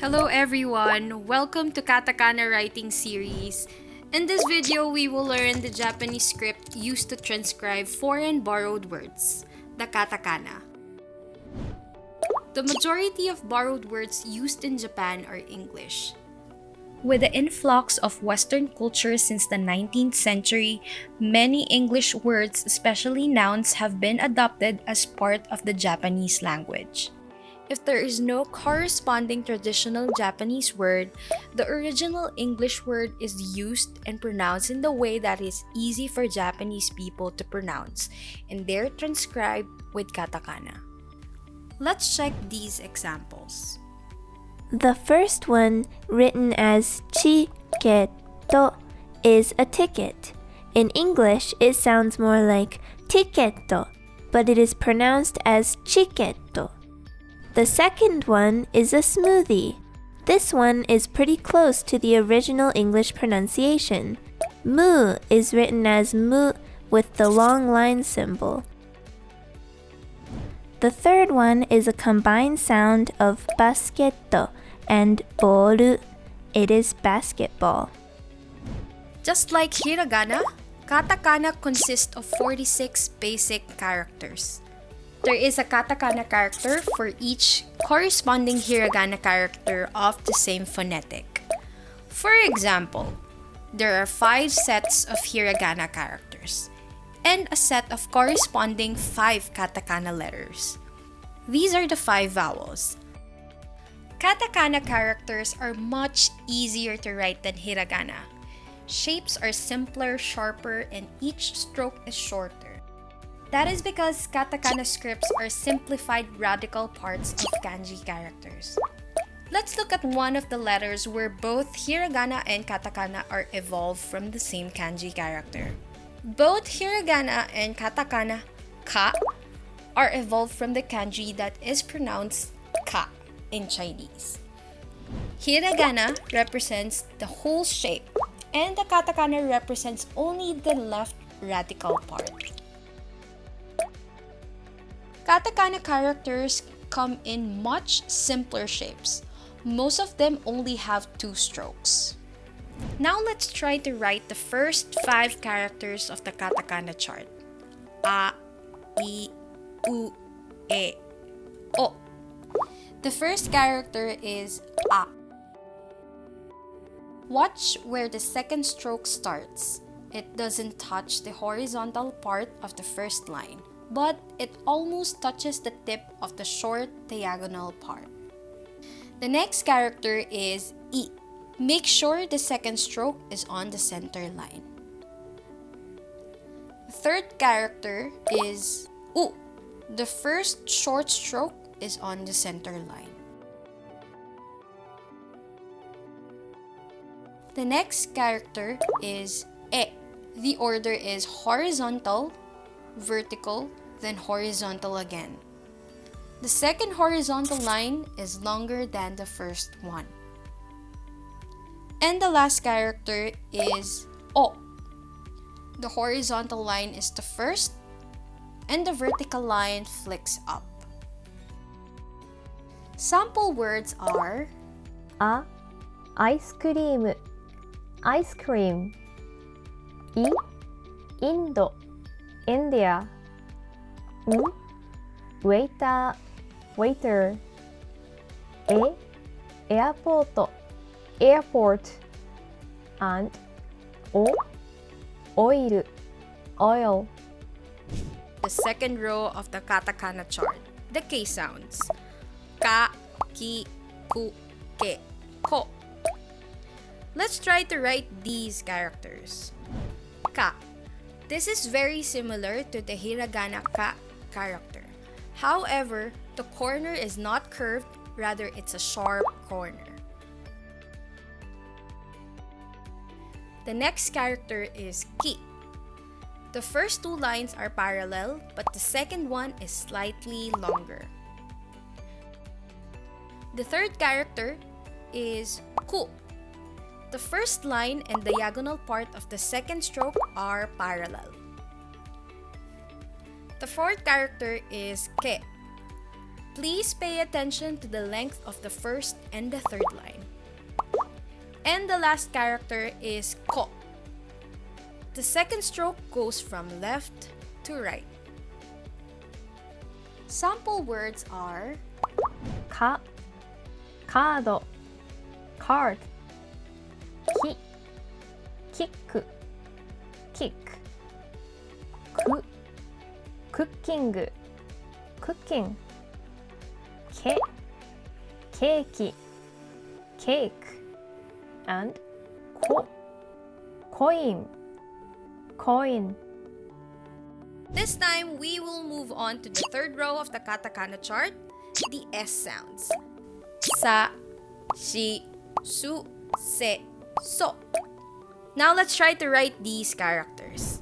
Hello everyone! Welcome to Katakana writing series. In this video, we will learn the Japanese script used to transcribe foreign borrowed words, the katakana. The majority of borrowed words used in Japan are English. With the influx of Western culture since the 19th century, many English words, especially nouns, have been adopted as part of the Japanese language. If there is no corresponding traditional Japanese word, the original English word is used and pronounced in the way that is easy for Japanese people to pronounce, and they're transcribed with katakana. Let's check these examples. The first one, written as chiketo, is a ticket. In English, it sounds more like tiketo, but it is pronounced as chiketo. The second one is a smoothie. This one is pretty close to the original English pronunciation. Mu is written as mu with the long line symbol. The third one is a combined sound of basketto and boru. It is basketball. Just like hiragana, katakana consists of 46 basic characters. There is a katakana character for each corresponding hiragana character of the same phonetic. For example, there are 5 sets of hiragana characters and a set of corresponding 5 katakana letters. These are the 5 vowels. Katakana characters are much easier to write than hiragana. Shapes are simpler, sharper, and each stroke is shorter. That is because katakana scripts are simplified radical parts of kanji characters. Let's look at one of the letters where both hiragana and katakana are evolved from the same kanji character. Both hiragana and katakana ka are evolved from the kanji that is pronounced ka in Chinese. Hiragana represents the whole shape, and the katakana represents only the left radical part. Katakana characters come in much simpler shapes. Most of them only have 2 strokes. Now let's try to write the first 5 characters of the katakana chart. A, I, U, E, O. The first character is A. Watch where the second stroke starts. It doesn't touch the horizontal part of the first line, but it almost touches the tip of the short diagonal part. The next character is I. Make sure the second stroke is on the center line. The third character is U. The first short stroke is on the center line. The next character is E. The order is horizontal, vertical, then horizontal again. The second horizontal line is longer than the first one. And the last character is O. The horizontal line is the first, and the vertical line flicks up. Sample words are A. Ice cream. Ice cream. I. Indo. India. U. Waiter. Waiter. E. Airport. Airport. And O. Oil. Oil. the second row of the katakana chart, the K sounds. Ka, ki, ku, ke, ko. Let's try to write these characters. Ka. This is very similar to the hiragana ka character. However, the corner is not curved, rather it's a sharp corner. The next character is ki. The first 2 lines are parallel, but the second one is slightly longer. The third character is ku. The first line and diagonal part of the second stroke are parallel. The fourth character is ke. Please pay attention to the length of the first and the third line. And the last character is ko. The second stroke goes from left to right. Sample words are か、カード、card、き、キック、キック、く、クッキング、クッキング、け、ケーキ、ケーク、and こ、コイン、コイン。This time, we will move on to the third row of the katakana chart, the S sounds. Sa, shi, su, se, so. Now let's try to write these characters.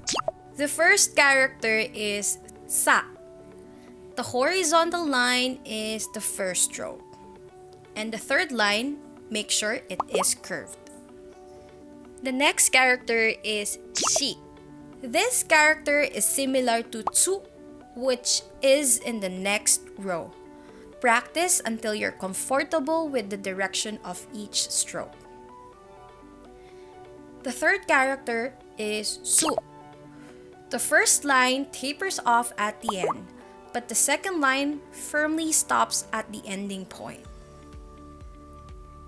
The first character is sa. The horizontal line is the first stroke. And the third line, make sure it is curved. The next character is shi. This character is similar to tsu, which is in the next row. Practice until you're comfortable with the direction of each stroke. The third character is su. The first line tapers off at the end, but the second line firmly stops at the ending point.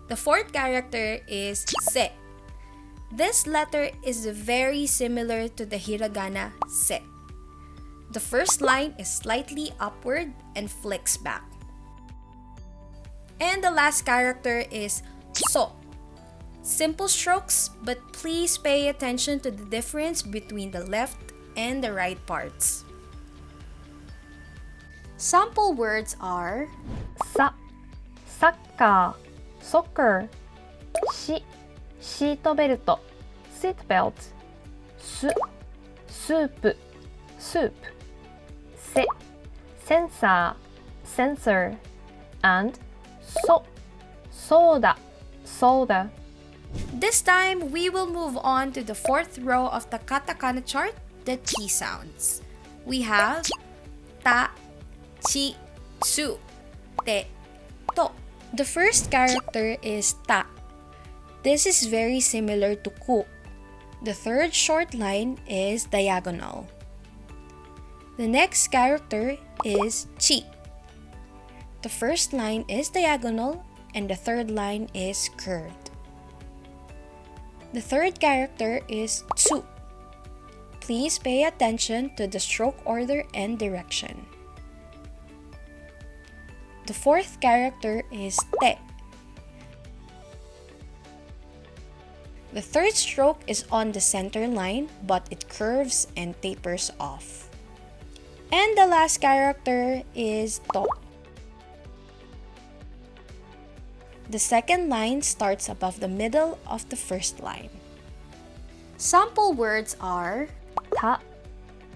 The fourth character is se. This letter is very similar to the hiragana se. The first line is slightly upward and flicks back. And the last character is so. Simple strokes, but please pay attention to the difference between the left and the right parts. Sample words are さ、サッカー、soccer、し、シートベルト、seat belt、ス、スープ、スープ、セ、センサー、sensor、and ソ、ソーダ、ソーダ。This time, we will move on to the fourth row of the katakana chart, the T sounds. We have ta, chi, su, te, to. The first character is ta. This is very similar to ku. The third short line is diagonal. The next character is chi. The first line is diagonal and the third line is curved. The third character is tsu. Please pay attention to the stroke order and direction. The fourth character is te. The third stroke is on the center line, but it curves and tapers off. And the last character is to. The second line starts above the middle of the first line. Sample words are た、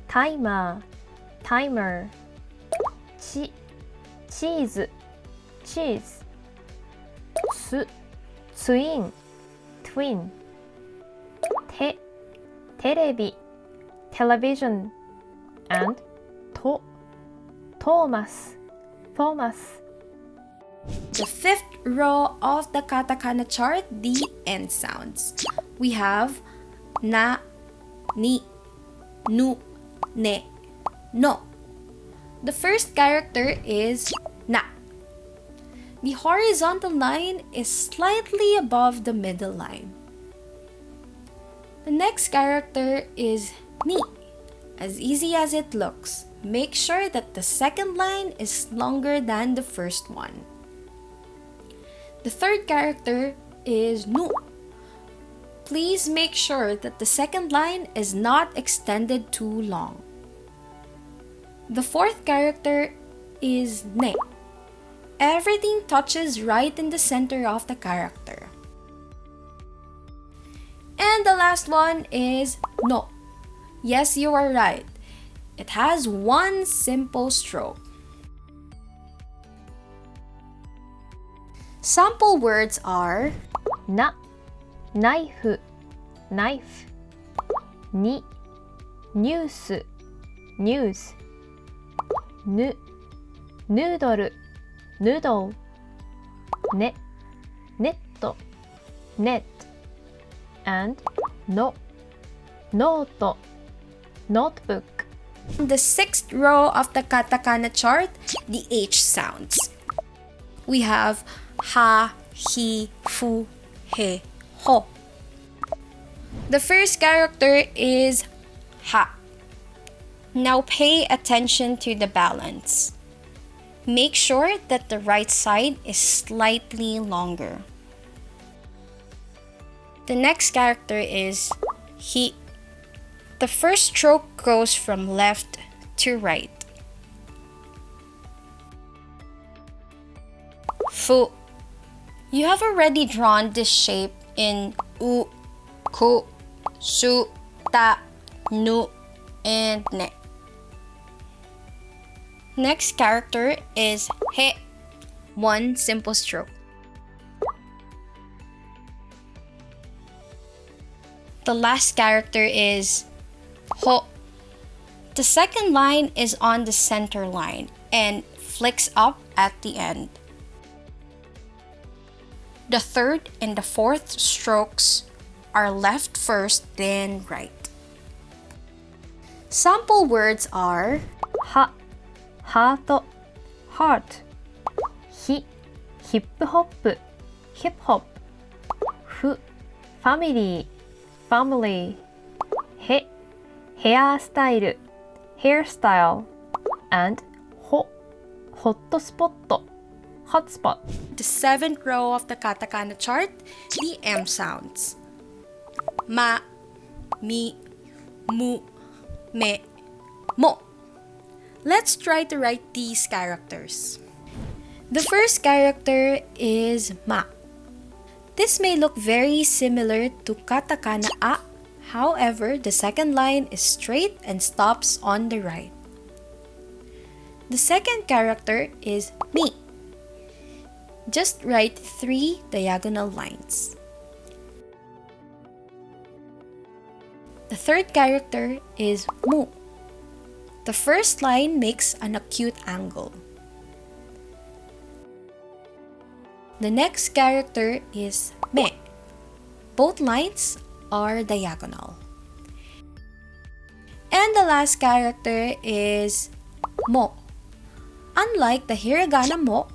タイマー、タイマー、チ、チーズ、チーズ、ツ、ツイン、トゥイン、テ、テレビ、テレビジョン、and ト、トーマス、トーマス。the fifth row of the katakana chart, the N sounds. We have na, ni, nu, ne, no. The first character is na. The horizontal line is slightly above the middle line. The next character is ni. As easy as it looks, make sure that the second line is longer than the first one. The third character is nu. Please make sure that the second line is not extended too long. The fourth character is ne. Everything touches right in the center of the character. And the last one is no. Yes, you are right. It has one simple stroke. Sample words are な、ナイフ、ナイフ、に、ニュース、ニュース、ぬ、ヌードル、noodle, ne, netto, net, and no, note, notebook. On the sixth row of the katakana chart, the H sounds. We have ha, hi, fu, he, ho. The first character is ha. Now pay attention to the balance. Make sure that the right side is slightly longer. The next character is hi. The first stroke goes from left to right. Fu. You have already drawn this shape in u, ku, su, ta, nu, and ne. Next character is he. One simple stroke. The last character is ho. The second line is on the center line and flicks up at the end. The third and the fourth strokes are left first, then right. Sample words are ha, heart, heart, hi, hip hop, hip hop, fu, family, family, he, hairstyle, hairstyle, and ho, hot spot, hot spot. the seventh row of the katakana chart, the M sounds. Ma, mi, mu, me, mo. Let's try to write these characters. The first character is ma. This may look very similar to katakana a, however, the second line is straight and stops on the right. The second character is mi. Just write 3 diagonal lines. The third character is mu. The first line makes an acute angle. The next character is me. Both lines are diagonal. And the last character is mo. Unlike the hiragana mo,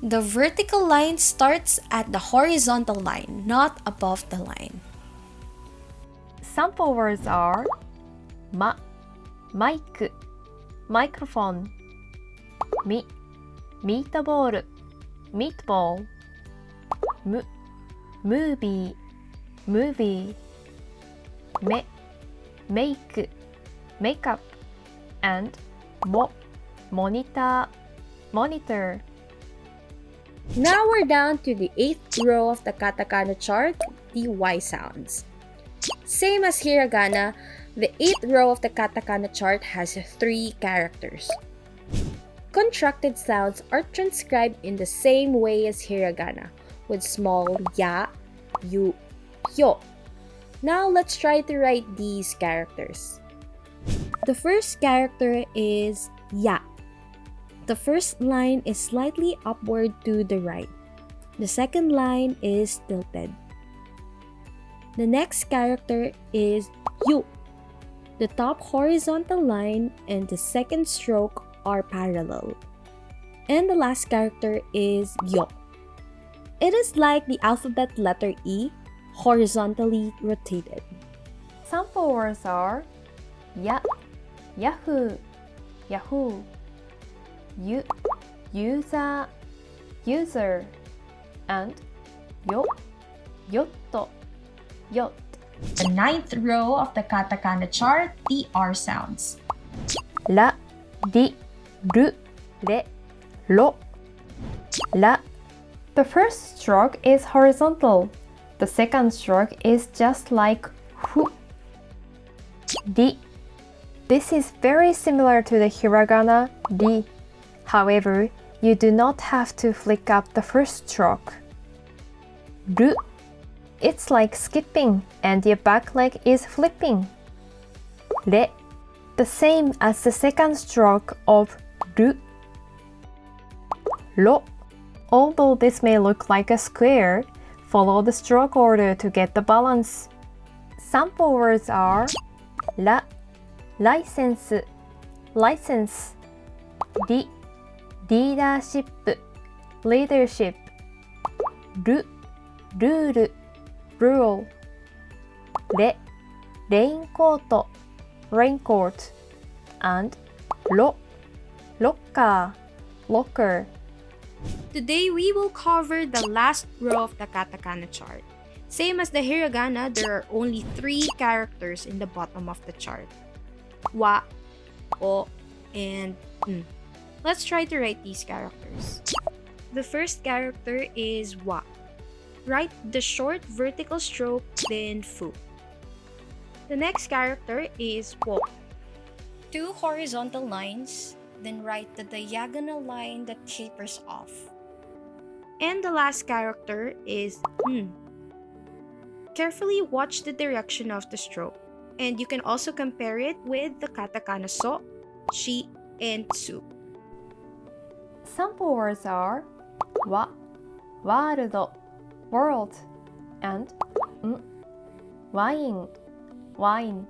the vertical line starts at the horizontal line, not above the line. Sample words are ma, mic, microphone, mi, meatball, meatball, mu, movie, movie, me, make, makeup, and mo, monitor, monitor. Now we're down to the 8th row of the katakana chart, the Y sounds. Same as hiragana, the 8th row of the katakana chart has 3 characters. Contracted sounds are transcribed in the same way as hiragana, with small ya, yu, yo. Now let's try to write these characters. The first character is ya. The first line is slightly upward to the right. The second line is tilted. The next character is yu. The top horizontal line and the second stroke are parallel. And the last character is yo. It is like the alphabet letter E, horizontally rotated. Sample words are ya, yahoo, yahoo, you, user, user, and yo, yotto, yacht. The 9th row of the katakana chart, the R sounds. La, di, ru, re, lo. La. The first stroke is horizontal. The second stroke is just like hu. Di. This is very similar to the hiragana ri. However, you do not have to flick up the first stroke. Ru. It's like skipping and your back leg is flipping. Re. The same as the second stroke of ru. ro. Although this may look like a square, follow the stroke order to get the balance. Sample words are la, license, license, ri, leadership, leadership, ru, rule, rule, re, raincoat, raincoat, and ro, locker, locker. Today, we will cover the last row of the katakana chart. Same as the hiragana, there are only 3 characters in the bottom of the chart. Wa, o, and n. Let's try to write these characters. The first character is wa. Write the short vertical stroke, then fu. The next character is wo. 2 horizontal lines, then write the diagonal line that tapers off. And the last character is n. Carefully watch the direction of the stroke, and you can also compare it with the katakana so, shi, and su. Sample words are wa, world, world, and n, wine, wine.